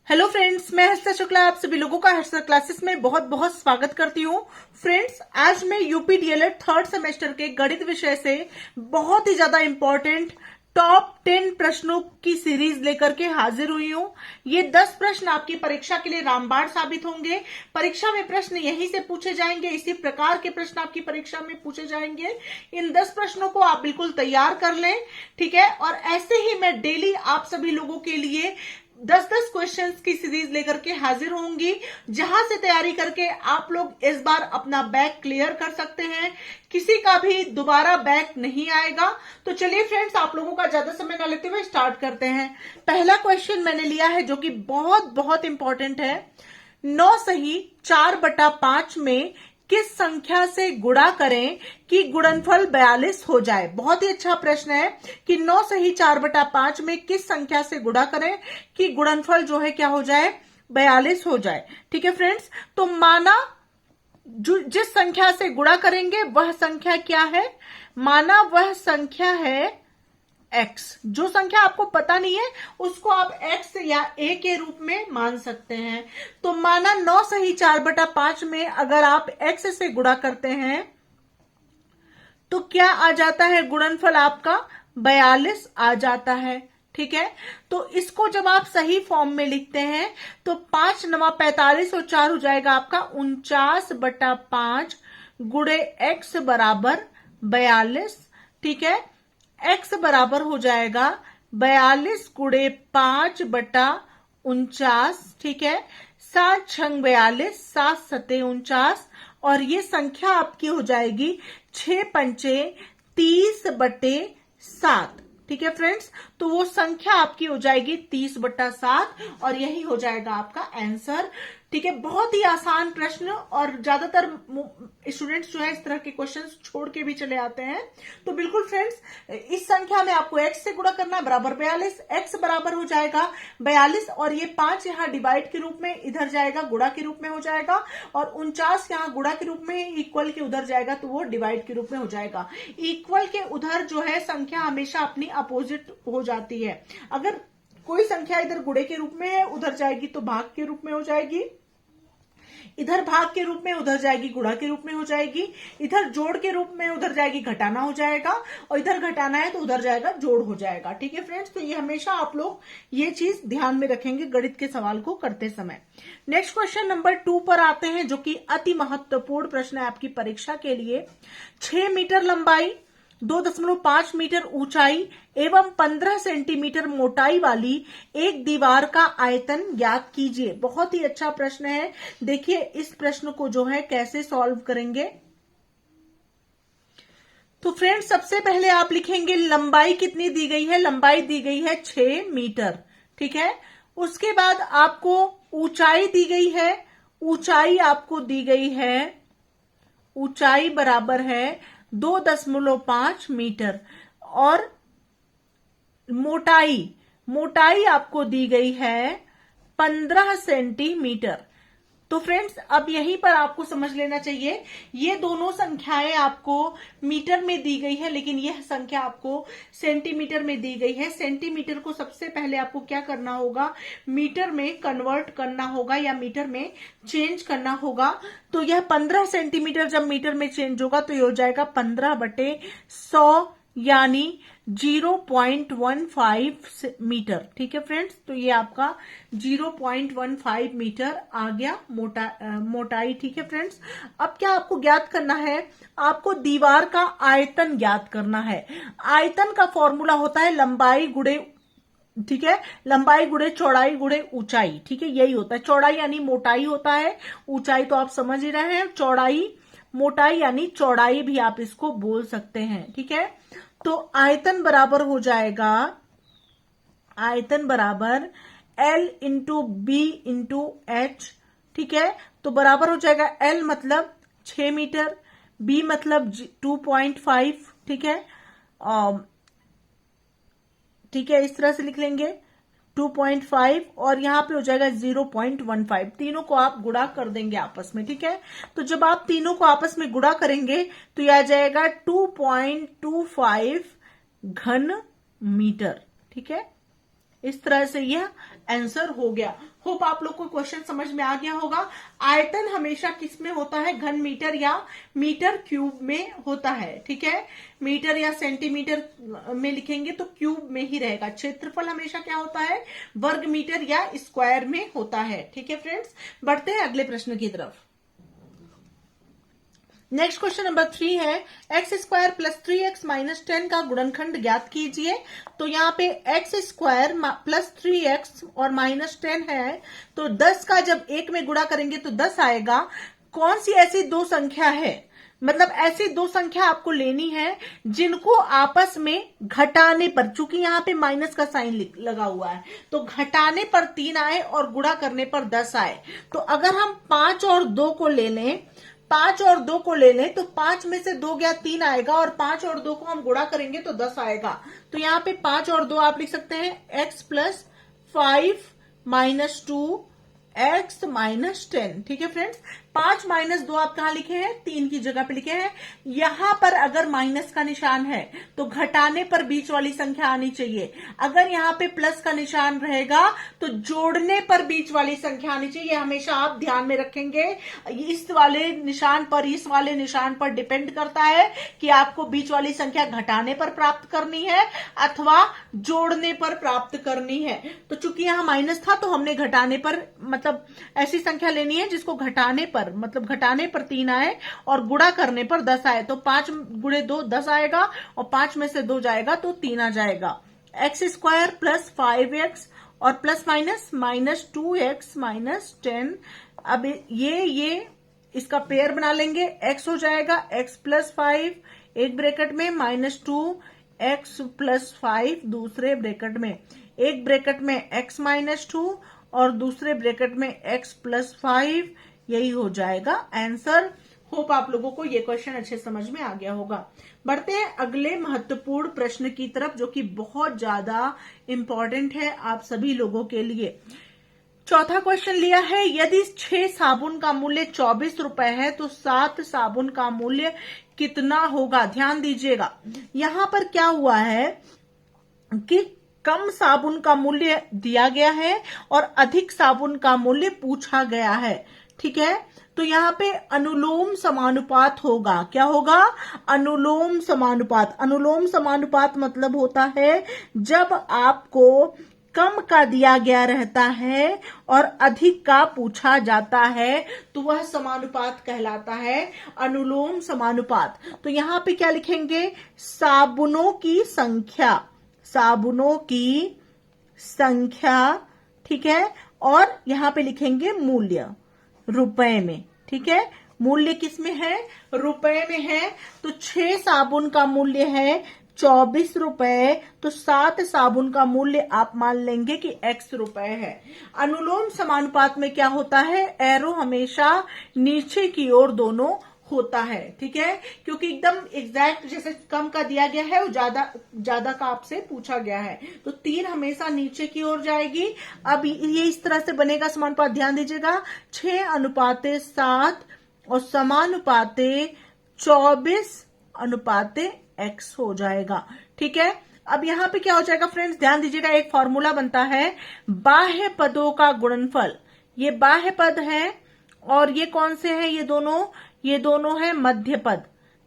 Hello friends, मैं हर्षिता शुक्ला आप सभी लोगों का हर्षिता क्लासेस में बहुत बहुत स्वागत करती हूँ। फ्रेंड्स, आज मैं यूपी डीएलएड थर्ड सेमेस्टर के गणित विषय से बहुत ही ज्यादा इंपॉर्टेंट टॉप 10 प्रश्नों की सीरीज लेकर के हाजिर हुई हूँ। ये 10 प्रश्न आपकी परीक्षा के लिए रामबाण साबित होंगे। परीक्षा में प्रश्न यहीं से पूछे जाएंगे, इसी प्रकार के प्रश्न आपकी परीक्षा में पूछे जाएंगे। इन 10 प्रश्नों को आप बिल्कुल तैयार कर लें, ठीक है। और ऐसे ही मैं डेली आप सभी लोगों के लिए 10-10 क्वेश्चंस की सीरीज लेकर के हाजिर होंगी, जहां से तैयारी करके आप लोग इस बार अपना बैक क्लियर कर सकते हैं। किसी का भी दोबारा बैक नहीं आएगा। तो चलिए फ्रेंड्स, आप लोगों का ज्यादा समय न लेते हुए स्टार्ट करते हैं। पहला क्वेश्चन मैंने लिया है जो कि बहुत बहुत इंपॉर्टेंट है। 9 सही 4/5 में किस संख्या से गुणा करें कि गुणनफल 42 हो जाए। बहुत ही अच्छा प्रश्न है कि 9 सही 4/5 में किस संख्या से गुणा करें कि गुणनफल जो है क्या हो जाए, 42 हो जाए। ठीक है फ्रेंड्स, तो माना जिस संख्या से गुणा करेंगे वह संख्या क्या है, माना वह संख्या है x। जो संख्या आपको पता नहीं है उसको आप x या a के रूप में मान सकते हैं। तो माना 9 सही 4/5 में अगर आप x से गुणा करते हैं तो क्या आ जाता है, गुणनफल आपका 42 आ जाता है। ठीक है, तो इसको जब आप सही फॉर्म में लिखते हैं तो 5 9 45 और 4 हो जाएगा आपका 49/5 गुणे x बराबर 42। ठीक है, x बराबर हो जाएगा 42 गुणे 5/49। ठीक है, 7 छंग 42, 7 सते 49 और ये संख्या आपकी हो जाएगी 6 पंचे 30/7। ठीक है फ्रेंड्स, तो वो संख्या आपकी हो जाएगी 30/7 और यही हो जाएगा आपका आंसर। ठीक है, बहुत ही आसान प्रश्न और ज्यादातर स्टूडेंट्स जो है इस तरह के क्वेश्चंस छोड़ के भी चले आते हैं। तो बिल्कुल फ्रेंड्स, इस संख्या में आपको x से गुणा करना है, बराबर 42। x बराबर हो जाएगा 42 और ये 5 यहाँ डिवाइड के रूप में इधर जाएगा, गुणा के रूप में हो जाएगा, और 49 यहाँ गुणा के रूप में, इक्वल के उधर जाएगा तो वो डिवाइड के रूप में हो जाएगा। इक्वल के उधर जो है संख्या हमेशा अपनी अपोजिट हो जाती है। अगर कोई संख्या इधर गुणे के रूप में है, उधर जाएगी तो भाग के रूप में हो जाएगी, इधर भाग के रूप में उधर जाएगी गुणा के रूप में हो जाएगी, इधर जोड़ के रूप में उधर जाएगी घटाना हो जाएगा, और इधर घटाना है तो उधर जाएगा जोड़ हो जाएगा। ठीक है फ्रेंड्स, तो ये हमेशा आप लोग ये चीज ध्यान में रखेंगे गणित के सवाल को करते समय। नेक्स्ट क्वेश्चन नंबर 2 पर आते हैं, जो कि अति महत्वपूर्ण प्रश्न है आपकी परीक्षा के लिए। 6 मीटर लंबाई, 2.5 मीटर ऊंचाई एवं 15 सेंटीमीटर मोटाई वाली एक दीवार का आयतन ज्ञात कीजिए। बहुत ही अच्छा प्रश्न है। देखिए इस प्रश्न को जो है कैसे सॉल्व करेंगे। तो फ्रेंड्स, सबसे पहले आप लिखेंगे लंबाई कितनी दी गई है, लंबाई दी गई है 6 मीटर। ठीक है, उसके बाद आपको ऊंचाई दी गई है, ऊंचाई आपको दी गई है, ऊंचाई बराबर है 2.5 मीटर, और मोटाई आपको दी गई है 15 सेंटीमीटर। तो फ्रेंड्स, अब यहीं पर आपको समझ लेना चाहिए, ये दोनों संख्याएं आपको मीटर में दी गई है, लेकिन यह संख्या आपको सेंटीमीटर में दी गई है। सेंटीमीटर को सबसे पहले आपको क्या करना होगा, मीटर में कन्वर्ट करना होगा या मीटर में चेंज करना होगा। तो यह 15 सेंटीमीटर जब मीटर में चेंज होगा तो ये हो जाएगा 15/100 यानी 0.15 मीटर। ठीक है फ्रेंड्स, तो ये आपका 0.15 मीटर आ गया मोटाई। ठीक है फ्रेंड्स, अब क्या आपको ज्ञात करना है, आपको दीवार का आयतन ज्ञात करना है। आयतन का फॉर्मूला होता है लंबाई गुणे, ठीक है, लंबाई गुणे चौड़ाई गुणे ऊंचाई। ठीक है, यही होता है। चौड़ाई यानी मोटाई होता है, ऊंचाई तो आप समझ ही रहे हैं, चौड़ाई मोटाई यानी चौड़ाई भी आप इसको बोल सकते हैं। ठीक है, तो आयतन बराबर हो जाएगा, आयतन बराबर L into B into H. ठीक है, तो बराबर हो जाएगा L मतलब 6 मीटर, B मतलब 2.5। ठीक है, ठीक है, इस तरह से लिख लेंगे 2.5 और यहां पे हो जाएगा 0.15। तीनों को आप गुणा कर देंगे आपस में। ठीक है, तो जब आप तीनों को आपस में गुणा करेंगे तो यह आ जाएगा 2.25 घन मीटर। ठीक है, इस तरह से यह आंसर हो गया। होप आप लोग को क्वेश्चन समझ में आ गया होगा। आयतन हमेशा किस में होता है, घन मीटर या मीटर क्यूब में होता है। ठीक है, मीटर या सेंटीमीटर में लिखेंगे तो क्यूब में ही रहेगा। क्षेत्रफल हमेशा क्या होता है, वर्ग मीटर या स्क्वायर में होता है। ठीक है फ्रेंड्स, बढ़ते हैं अगले प्रश्न की तरफ। नेक्स्ट क्वेश्चन नंबर 3 है, x square plus 3x minus 10 का गुणनखंड ज्ञात कीजिए। तो यहाँ पे एक्स स्क्वायर प्लस 3x और माइनस 10 है, तो 10 का जब 1 में गुणा करेंगे तो 10 आएगा। कौन सी ऐसी दो संख्या है, मतलब ऐसी दो संख्या आपको लेनी है जिनको आपस में घटाने पर, चूंकि यहाँ पे माइनस का साइन लगा हुआ है, तो घटाने पर 3 आए और गुणा करने पर 10 आए। तो अगर हम 5 और 2 को ले लें, 5 और 2 को ले लें तो 5 में से 2 गया 3 आएगा, और 5 और 2 को हम गुणा करेंगे तो 10 आएगा। तो यहाँ पे 5 और 2 आप लिख सकते हैं x plus 5 minus 2 x minus 10। ठीक है फ्रेंड्स, 5 माइनस 2 आप कहां लिखे हैं, 3 की जगह पे लिखे हैं। यहां पर अगर माइनस का निशान है तो घटाने पर बीच वाली संख्या आनी चाहिए। अगर यहाँ पे प्लस का निशान रहेगा तो जोड़ने पर बीच वाली संख्या आनी चाहिए। हमेशा आप ध्यान में रखेंगे, इस वाले निशान पर, इस वाले निशान पर डिपेंड करता है कि आपको बीच वाली संख्या घटाने पर प्राप्त करनी है अथवा जोड़ने पर प्राप्त करनी है। तो चूंकि यहाँ माइनस था तो हमने घटाने पर, मतलब ऐसी संख्या लेनी है जिसको घटाने पर, मतलब घटाने पर 3 आए और गुणा करने पर 10 आए। तो 5 गुणे 2 10 आएगा, और 5 में से 2 जाएगा तो 3 आ जाएगा। एक्स स्क्वायर प्लस 5x और plus minus minus 2x minus 10। अब ये इसका पेयर बना लेंगे, x हो जाएगा x प्लस 5 एक ब्रैकेट में, माइनस 2x प्लस 5 दूसरे ब्रैकेट में, एक ब्रैकेट में x माइनस 2 और दूसरे ब्रैकेट में x प्लस 5। यही हो जाएगा आंसर। होप आप लोगों को ये क्वेश्चन अच्छे समझ में आ गया होगा। बढ़ते हैं अगले महत्वपूर्ण प्रश्न की तरफ, जो कि बहुत ज्यादा इंपॉर्टेंट है आप सभी लोगों के लिए। चौथा क्वेश्चन लिया है, यदि 6 साबुन का मूल्य 24 रुपए है तो 7 साबुन का मूल्य कितना होगा। ध्यान दीजिएगा, यहां पर क्या हुआ है कि कम साबुन का मूल्य दिया गया है और अधिक साबुन का मूल्य पूछा गया है। ठीक है, तो यहाँ पे अनुलोम समानुपात होगा। क्या होगा, अनुलोम समानुपात। अनुलोम समानुपात मतलब होता है जब आपको कम का दिया गया रहता है और अधिक का पूछा जाता है तो वह समानुपात कहलाता है, अनुलोम समानुपात। तो यहाँ पे क्या लिखेंगे, साबुनों की संख्या, साबुनों की संख्या। ठीक है, और यहां पे लिखेंगे मूल्य रुपए में। ठीक है, मूल्य किस में है, रुपए में है। तो 6 साबुन का मूल्य है 24 रुपए, तो 7 साबुन का मूल्य आप मान लेंगे कि x रुपए है। अनुलोम समानुपात में क्या होता है, एरो हमेशा नीचे की ओर दोनों होता है। ठीक है, क्योंकि एकदम एग्जैक्ट जैसे कम का दिया गया है वो ज्यादा का आपसे पूछा गया है, तो 3 हमेशा नीचे की ओर जाएगी। अब ये इस तरह से बनेगा समानुपात, ध्यान दीजिएगा, 6 अनुपाते 7 और समानुपाते 24 अनुपाते x हो जाएगा। ठीक है, अब यहाँ पे क्या हो जाएगा फ्रेंड्स, ध्यान दीजिएगा, एक फॉर्मूला बनता है बाह्य पदों का गुणनफल। ये बाह्य पद है और ये कौन से हैं, ये दोनों है मध्य पद।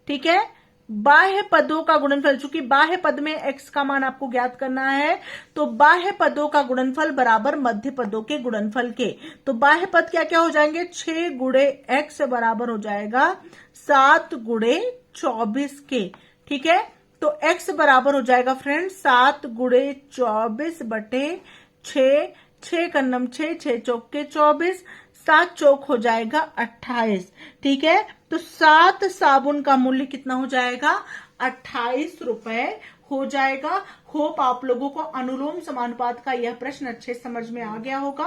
ठीक है, बाह्य पदों का गुणनफल, चूंकि बाह्य पद में x का मान आपको ज्ञात करना है, तो बाह्य पदों का गुणनफल बराबर मध्य पदों के गुणनफल के। तो बाह्य पद क्या क्या हो जाएंगे, 6 गुणे x बराबर हो जाएगा 7 गुणे 24 के। ठीक है, तो x बराबर हो जाएगा फ्रेंड्स 7 गुणे 24 बटे 6, 6 कन्नम 6, 6 चौक के 24, 7 चौक हो जाएगा 28। ठीक है, तो 7 साबुन का मूल्य कितना हो जाएगा, 28 रुपए हो जाएगा। होप आप लोगों को अनुलोम समानुपात का यह प्रश्न अच्छे समझ में आ गया होगा।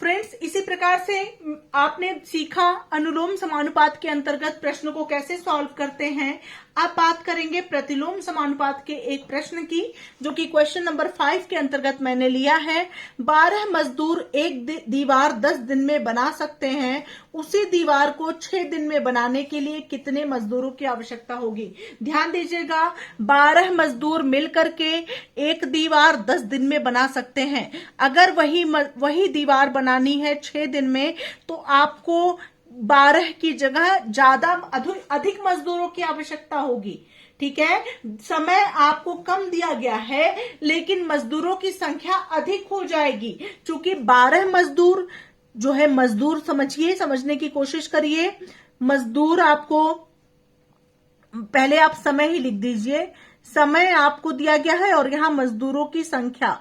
फ्रेंड्स, इसी प्रकार से आपने सीखा अनुलोम समानुपात के अंतर्गत प्रश्न को कैसे सॉल्व करते हैं। अब बात करेंगे प्रतिलोम समानुपात के एक प्रश्न की, जो कि क्वेश्चन नंबर 5 के अंतर्गत मैंने लिया है। 12 मजदूर एक दीवार 10 दिन में बना सकते हैं, उसी दीवार को 6 दिन में बनाने के लिए कितने मजदूरों की आवश्यकता होगी। ध्यान दीजिएगा, 12 मजदूर मिलकर के एक दीवार 10 दिन में बना सकते हैं। अगर वही दीवार बनानी है 6 दिन में, तो आपको 12 की जगह ज्यादा अधिक मजदूरों की आवश्यकता होगी। ठीक है, समय आपको कम दिया गया है, लेकिन मजदूरों की संख्या अधिक हो जाएगी। क्योंकि 12 मजदूर जो है, मजदूर समझिए, समझने की कोशिश करिए। मजदूर आपको, पहले आप समय ही लिख दीजिए, समय आपको दिया गया है और यहां मजदूरों की संख्या,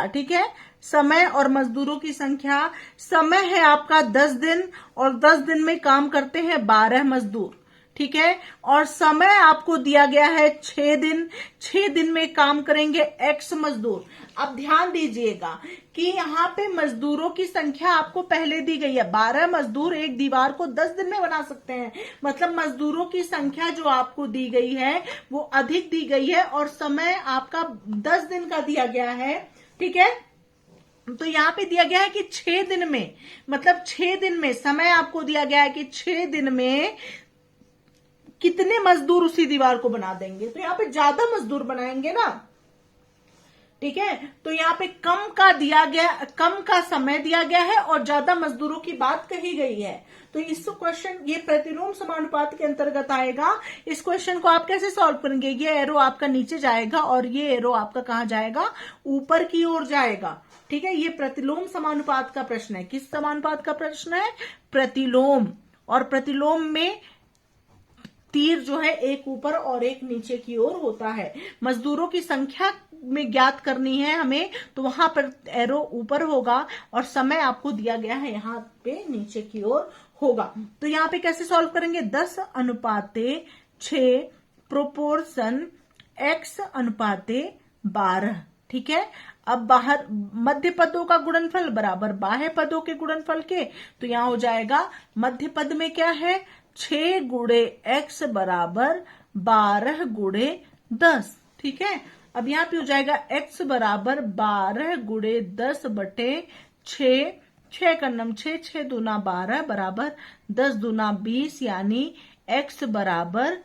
ठीक है, समय और मजदूरों की संख्या। समय है आपका 10 दिन और 10 दिन में काम करते हैं 12 मजदूर, ठीक है, और समय आपको दिया गया है 6 दिन। 6 दिन में काम करेंगे x मजदूर। अब ध्यान दीजिएगा कि यहाँ पे मजदूरों की संख्या आपको पहले दी गई है। 12 मजदूर एक दीवार को 10 दिन में बना सकते हैं, मतलब मजदूरों की संख्या जो आपको दी गई है वो अधिक दी गई है, और समय आपका 10 दिन का दिया गया है। ठीक है, तो यहाँ पे दिया गया है कि 6 दिन में, मतलब 6 दिन में समय आपको दिया गया है कि 6 दिन में कितने मजदूर उसी दीवार को बना देंगे। तो यहाँ पे ज्यादा मजदूर बनाएंगे ना, ठीक है, तो यहाँ पे कम का समय दिया गया है और ज्यादा मजदूरों की बात कही गई है। तो इस क्वेश्चन, ये प्रतिलोम समानुपात के अंतर्गत आएगा। इस क्वेश्चन को आप कैसे सॉल्व करेंगे, ये एरो आपका नीचे जाएगा और ये एरो आपका कहां जाएगा, ऊपर की ओर जाएगा। ठीक है, ये प्रतिलोम समानुपात का प्रश्न है। किस समानुपात का प्रश्न है, प्रतिलोम। और प्रतिलोम में तीर जो है एक ऊपर और एक नीचे की ओर होता है। मजदूरों की संख्या में ज्ञात करनी है हमें, तो वहां पर एरो ऊपर होगा और समय आपको दिया गया है यहाँ पे नीचे की ओर होगा। तो यहाँ पे कैसे सॉल्व करेंगे, 10:6 प्रोपोर्शन x:12। ठीक है, अब बाहर मध्य पदों का गुणनफल बराबर बाह्य पदों के गुणनफल के, तो यहां हो जाएगा मध्य पद में क्या है, 6 गुणे x बराबर 12 गुणे 10। ठीक है, अब यहाँ पे हो जाएगा x बराबर 12 गुणे 10 बटे 6, 6 का नम 6, 6 दूना 12 बराबर 10 दूना 20, यानी x बराबर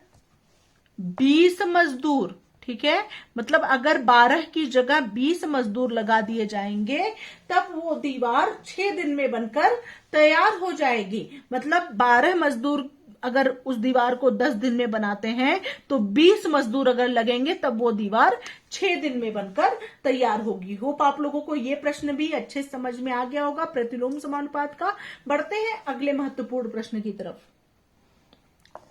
20 मजदूर। ठीक है, मतलब अगर 12 की जगह 20 मजदूर लगा दिए जाएंगे, तब वो दीवार 6 दिन में बनकर तैयार हो जाएगी। मतलब 12 मजदूर अगर उस दीवार को 10 दिन में बनाते हैं, तो 20 मजदूर अगर लगेंगे, तब वो दीवार 6 दिन में बनकर तैयार होगी। होप आप लोगों को ये प्रश्न भी अच्छे समझ में आ गया होगा प्रतिलोम समानुपात का। बढ़ते हैं अगले महत्वपूर्ण प्रश्न की तरफ।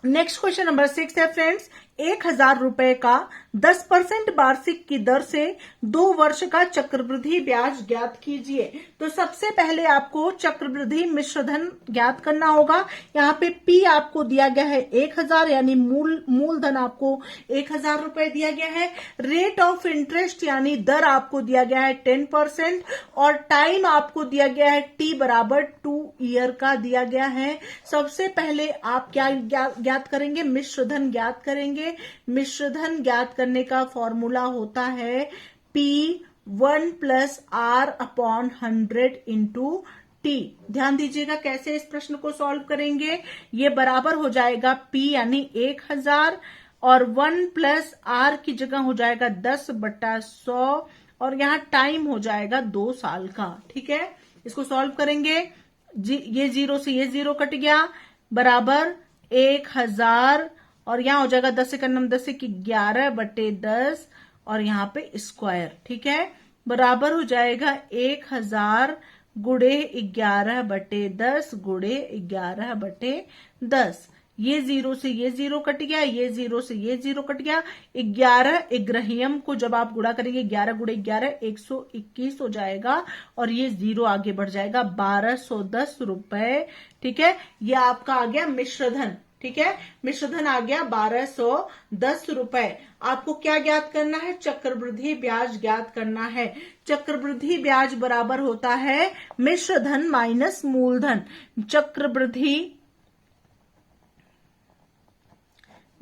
नेक्स्ट क्वेश्चन नंबर 6 है फ्रेंड्स, 1000 रुपए का 10% वार्षिक की दर से 2 वर्ष का चक्रवृद्धि ब्याज ज्ञात कीजिए। तो सबसे पहले आपको चक्रवृद्धि मिश्रधन ज्ञात करना होगा। यहाँ पे P आपको दिया गया है 1000, यानी मूलधन आपको 1000 रुपए दिया गया है। रेट ऑफ इंटरेस्ट यानी दर आपको दिया गया है 10%, और टाइम आपको दिया गया है T बराबर 2 ईयर का दिया गया है। सबसे पहले आप क्या ज्ञात करेंगे, मिश्रधन ज्ञात करेंगे। मिश्रधन ज्ञात करने का फॉर्मूला होता है P1 + R/100 × T। ध्यान दीजिएगा कैसे इस प्रश्न को सॉल्व करेंगे। ये बराबर हो जाएगा P यानी 1000 और 1 + R की जगह हो जाएगा 10/100, और यहाँ टाइम हो जाएगा 2 साल का। ठीक है, इसको सॉल्व करेंगे, ये 0 से ये 0 कट गया, बराबर 1000, और यहां हो जाएगा 10 का नम 10 की 11/10, और यहाँ पे स्क्वायर। ठीक है, बराबर हो जाएगा 1000 गुणे 11/10 गुणे 11/10। ये 0 से ये 0 कट गया, ये 0 से ये 0 कट गया। 11 ग्रहियम को जब आप गुणा करेंगे, 11 गुणे 11 121 हो जाएगा, और ये 0 आगे बढ़ जाएगा 1210 रुपए। ठीक है, ये आपका आ गया मिश्रधन। ठीक है, मिश्रधन आ गया 1210 रुपए। आपको क्या ज्ञात करना है, चक्रवृद्धि ब्याज ज्ञात करना है। चक्रवृद्धि ब्याज बराबर होता है मिश्रधन माइनस मूलधन। चक्रवृद्धि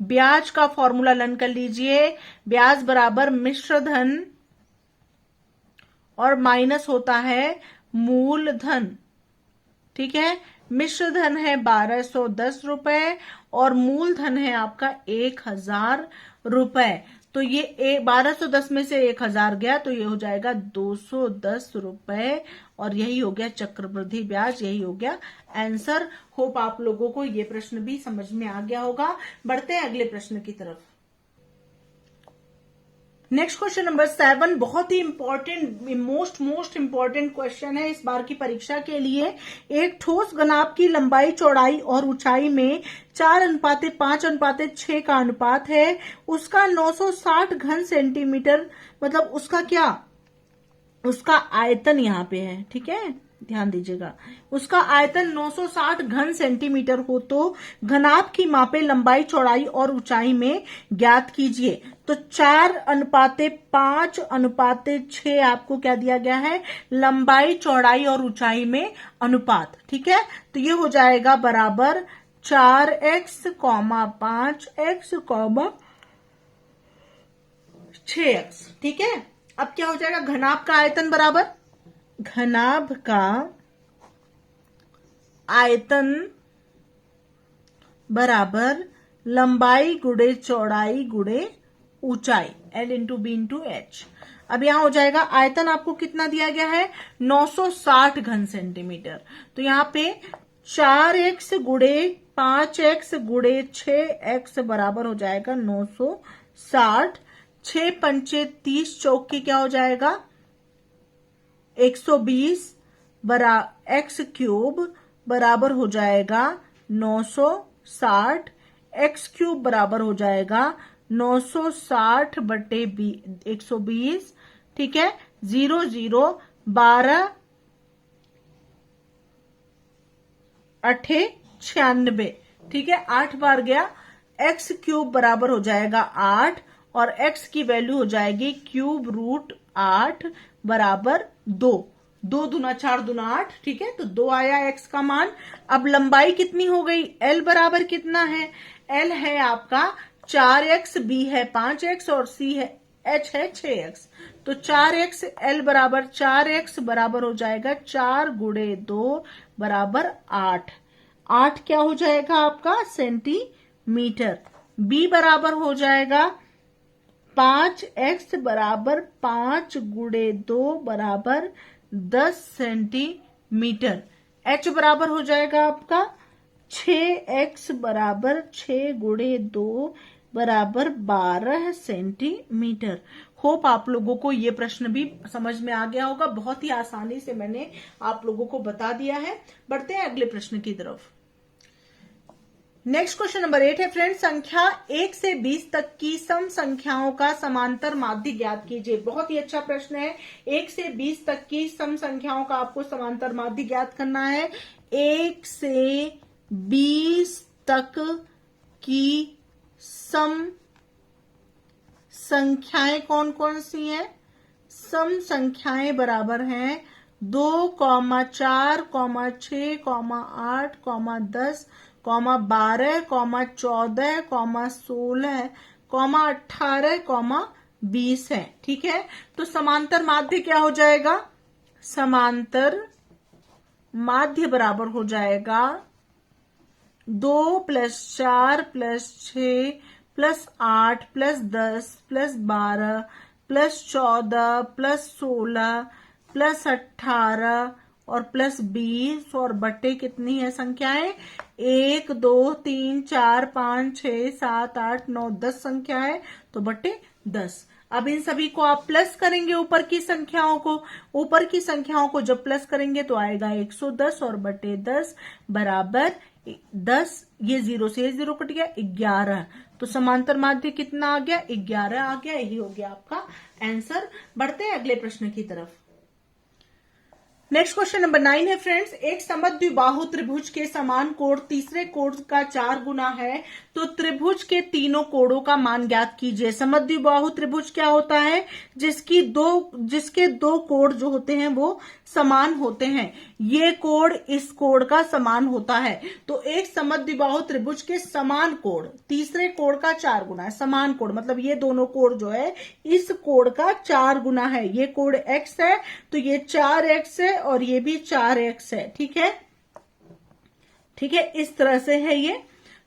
ब्याज का फॉर्मूला लर्न कर लीजिए। ब्याज बराबर मिश्र धन और माइनस होता है मूलधन। ठीक है, मिश्र धन है 1210 रुपए और मूलधन है आपका 1000 रुपए। तो ये 1210 में से 1000 गया तो ये हो जाएगा 210 रुपए और यही हो गया चक्रवृद्धि ब्याज, यही हो गया आंसर। होप आप लोगों को ये प्रश्न भी समझ में आ गया होगा। बढ़ते हैं अगले प्रश्न की तरफ। नेक्स्ट क्वेश्चन नंबर 7 बहुत ही इंपॉर्टेंट, मोस्ट इंपॉर्टेंट क्वेश्चन है इस बार की परीक्षा के लिए। एक ठोस घनाभ की लंबाई, चौड़ाई और ऊंचाई में 4:5:6 का अनुपात है। उसका 960 घन सेंटीमीटर, मतलब उसका क्या, उसका आयतन यहाँ पे है। ठीक है, ध्यान दीजिएगा, उसका आयतन 960 घन सेंटीमीटर हो तो घनाभ की मापे लंबाई, चौड़ाई और ऊंचाई में ज्ञात कीजिए। तो 4:5:6 आपको क्या दिया गया है, लंबाई, चौड़ाई और ऊंचाई में अनुपात। ठीक है, तो ये हो जाएगा बराबर 4x, 5x, 6x। ठीक है, अब क्या हो जाएगा, घनाभ का आयतन बराबर, घनाभ का आयतन बराबर लंबाई गुणे चौड़ाई गुणे ऊंचाई, L into B into H. अब यहां हो जाएगा आयतन आपको कितना दिया गया है, 960 घन सेंटीमीटर। तो यहां पे 4x गुणे 5x गुणे 6x बराबर हो जाएगा 960। 6 पंचे 30, चौके क्या हो जाएगा 120 x क्यूब बराबर हो जाएगा 960। x क्यूब बराबर हो जाएगा 960 बटे 120। ठीक है, 0 0 12 8 96। ठीक है, 8 बार गया। x क्यूब बराबर हो जाएगा 8 और x की वैल्यू हो जाएगी क्यूब रूट 8 बराबर 2। 2 दूना 4 दूना 8। ठीक है, तो 2 आया x का मान। अब लंबाई कितनी हो गई, l बराबर कितना है, l है आपका 4x, b है 5x और c है h है 6x। तो 4x, l बराबर 4x बराबर हो जाएगा 4 गुणे 2 बराबर 8। 8 क्या हो जाएगा आपका सेंटीमीटर। b बराबर हो जाएगा 5x बराबर 5 गुणे 2 बराबर 10 सेंटीमीटर। h बराबर हो जाएगा आपका 6x बराबर 6 गुणे 2 बराबर 12 सेंटीमीटर। होप आप लोगों को ये प्रश्न भी समझ में आ गया होगा। बहुत ही आसानी से मैंने आप लोगों को बता दिया है। बढ़ते हैं अगले प्रश्न की तरफ। नेक्स्ट क्वेश्चन नंबर 8 है फ्रेंड्स, संख्या 1 से 20 तक की सम संख्याओं का समांतर माध्य ज्ञात कीजिए। बहुत ही अच्छा प्रश्न है। 1 से 20 तक की सम संख्याओं का आपको समांतर माध्य ज्ञात करना है। 1 से 20 तक की सम संख्याएं कौन कौन सी हैं, सम संख्याएं बराबर हैं 2, 4, 6, 8, 10, 12, 14, 16, 18, 20 है। ठीक है, तो समांतर माध्य क्या हो जाएगा, समांतर माध्य बराबर हो जाएगा 2 + 4 + 6 + 8 + 10 + 12 + 14 + 16 + 18 और +20 और बटे कितनी है संख्याएं, 1 2 3 4 5 6 7 8 9 10 संख्या है, तो बटे 10। अब इन सभी को आप प्लस करेंगे, ऊपर की संख्याओं को, ऊपर की संख्याओं को जब प्लस करेंगे तो आएगा 110 और बटे 10 बराबर 10। ये 0 से 0 कट गया 11। तो समांतर माध्य कितना आ गया, 11 आ गया। यही हो गया आपका आंसर। बढ़ते हैं अगले प्रश्न की तरफ। नेक्स्ट क्वेश्चन नंबर 9 है फ्रेंड्स, एक समद्विबाहु त्रिभुज के समान कोण तीसरे कोण का 4 गुना है, तो त्रिभुज के तीनों कोणों का मान ज्ञात कीजिए। समद्विबाहु त्रिभुज क्या होता है? जिसके दो कोण जो होते हैं वो समान होते हैं। ये कोण इस कोण का समान होता है। तो एक समद्विबाहु त्रिभुज के समान कोण तीसरे कोण का 4 गुना है। समान कोण मतलब ये दोनों कोण जो है इस कोण का 4 गुना है। ये कोण x है तो ये 4x है और ये भी 4x है। ठीक है, ठीक है, इस तरह से है ये।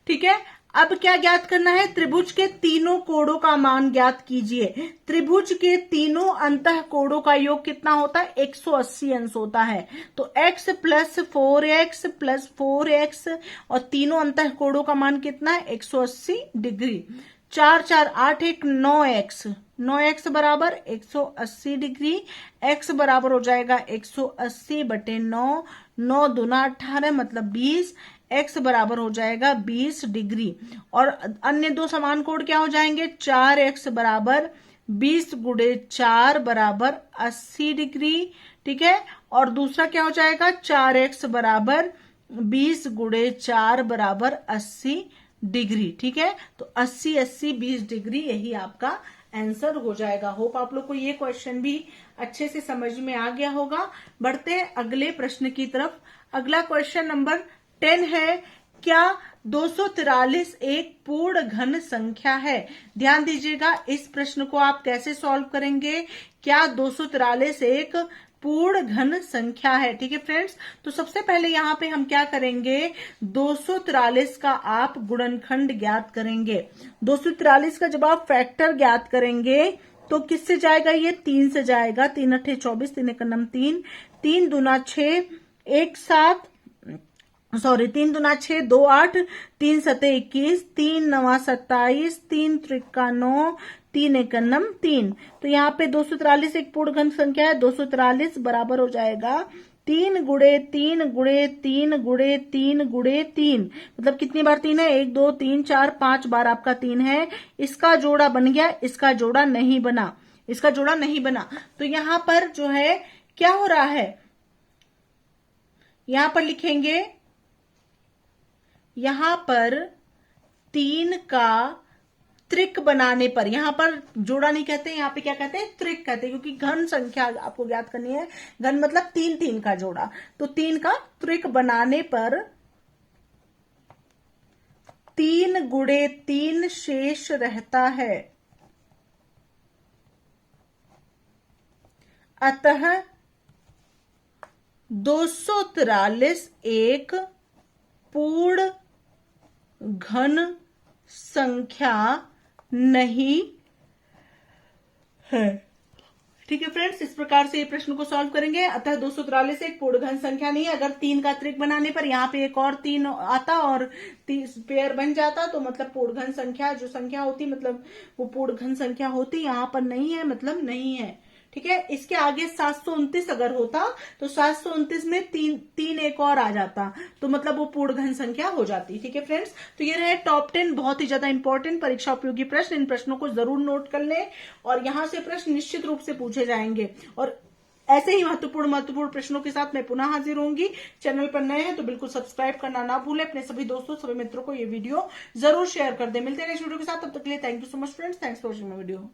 ठीक है, अब क्या ज्ञात करना है? त्रिभुज के तीनों कोणों का मान ज्ञात कीजिए। त्रिभुज के तीनों अंतः कोणों का योग कितना होता है? 180 अंश होता है। तो x plus 4x plus 4x और तीनों अंतः कोणों का मान कितना है? 180 डिग्री। 4 4 8 1 9x 9x बराबर 180 डिग्री। x बराबर हो जाएगा 180 बटे 9, 9 दूना 18 मतलब 20। x बराबर हो जाएगा 20 डिग्री। और अन्य दो समान कोण क्या हो जाएंगे? 4x बराबर 20 गुणे 4 बराबर 80 डिग्री। ठीक है, और दूसरा क्या हो जाएगा? 4x बराबर 20 गुणे 4 बराबर 80 डिग्री। ठीक है, तो 80 80 20 डिग्री यही आपका आंसर हो जाएगा। होप आप लोग को ये क्वेश्चन भी अच्छे से समझ में आ गया होगा। बढ़ते हैं अगले प्रश्न की तरफ। अगला क्वेश्चन नंबर 10 है, क्या 243 एक पूर्ण घन संख्या है? ध्यान दीजिएगा, इस प्रश्न को आप कैसे सॉल्व करेंगे? क्या 243 एक पूर्ण घन संख्या है? ठीक है फ्रेंड्स, तो सबसे पहले यहां पे हम क्या करेंगे? 243 का आप गुणनखंड ज्ञात करेंगे। 243 का जब आप फैक्टर ज्ञात करेंगे तो किससे जाएगा? ये 3 से जाएगा। 3 अट्ठे 24, 3 एक नम 3, 3 दूना 6, 1 7 3 दूना 6, 2 8, 3 सते 21, 3 नवा 27, 3 त्रिका 9, 3 एक नम 3। तो यहाँ पे 243 एक पूर्ण घन संख्या है। 243 बराबर हो जाएगा 3 गुणे 3 गुणे 3 गुणे 3 गुणे 3। मतलब कितनी बार 3 है? 1 2 3 4 5 बार आपका 3 है। इसका जोड़ा बन गया, इसका जोड़ा नहीं बना, इसका जोड़ा नहीं बना। तो यहां पर जो है क्या हो रहा है? यहां पर लिखेंगे, यहां पर 3 का त्रिक बनाने पर, यहां पर जोड़ा नहीं कहते, यहां पे क्या कहते हैं? त्रिक कहते हैं, क्योंकि घन संख्या आपको ज्ञात करनी है। घन मतलब 3 3 का जोड़ा। तो 3 का त्रिक बनाने पर 3 गुणे 3 शेष रहता है। अतः 243 एक पूर्ण घन संख्या नहीं है। ठीक है फ्रेंड्स, इस प्रकार से ये प्रश्न को सॉल्व करेंगे। अतः 243 एक पूर्ण घन संख्या नहीं है। अगर 3 का त्रिक बनाने पर यहाँ पे एक और 3 आता और 30 पेयर बन जाता तो मतलब पूर्ण घन संख्या जो संख्या होती मतलब वो पूर्ण घन संख्या होती। यहाँ पर नहीं है मतलब नहीं है। ठीक है, इसके आगे 729 अगर होता तो 729 में 3 एक और आ जाता तो मतलब वो पूर्ण घन संख्या हो जाती। ठीक है फ्रेंड्स, तो ये रहे टॉप 10 बहुत ही ज्यादा इंपॉर्टेंट परीक्षा उपयोगी प्रश्न। इन प्रश्नों को जरूर नोट कर लें और यहां से प्रश्न निश्चित रूप से पूछे जाएंगे। और ऐसे ही महत्वपूर्ण प्रश्नों के साथ मैं पुनः हाजिर होंगी। चैनल पर नए हैं तो बिल्कुल सब्सक्राइब करना ना भूलें। अपने सभी दोस्तों सभी मित्रों को ये वीडियो जरूर शेयर कर दें। मिलते हैं नेक्स्ट वीडियो के साथ, तब तक के लिए thank you so much friends. Thanks for watching my video.